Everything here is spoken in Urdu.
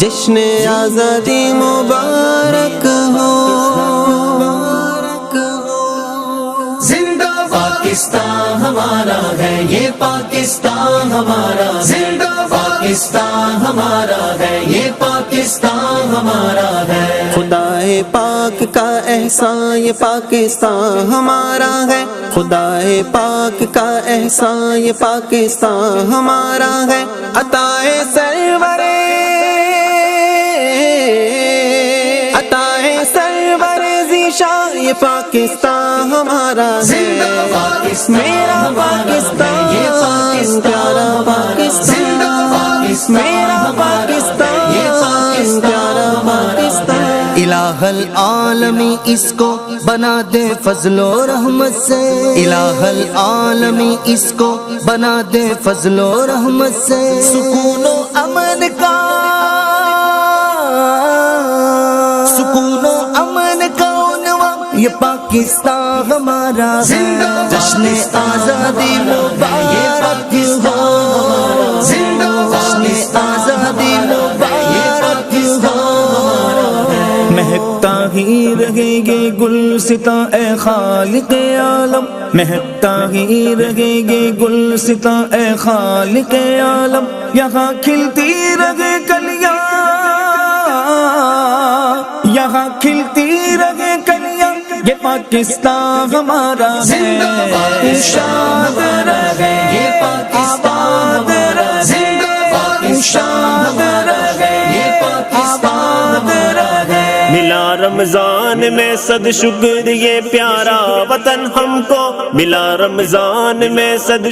جشن آزادی مبارک ہو۔ زندہ پاکستان ہمارا ہے، یہ پاکستان ہمارا، زندہ پاکستان ہمارا ہے، یہ پاکستان ہمارا ہے۔ خدائے پاک کا احسان یہ پاکستان ہمارا ہے، خدائے پاک کا احسان یہ پاکستان ہمارا ہے۔ عطائے سرور ذیشان یہ پاکستان ہمارا ہے۔ میرا پاکستان پیارا پاکستان، میرا پاکستان پیارا پاکستان۔ الہ العالمی اس کو بنا دے فضل و رحمت سے، الہ العالمی اس کو بنا دے فضل و رحمت سے۔ سکون و امن کا، سکون و امن کا یہ پاکستان ہمارا ہے۔ جشن آزادی مبارک ہو، جشن آزادی مبارک ہو۔ مہکتا ہی رہے گے گلستاں اے خالق عالم، مہکتا ہی رہے گے گلستاں اے خالق عالم۔ یہاں کھلتی رہے کلیاں، یہاں کھلتی رہے کلیاں، یہ پاکستان ہمارا ہے۔ شاد رہے یہ پاکستان رہے، شاد رہے یہ پاکستان رہے۔ ملا رمضان میں صد شکر یہ پیارا وطن ہم کو، ملا رمضان میں صد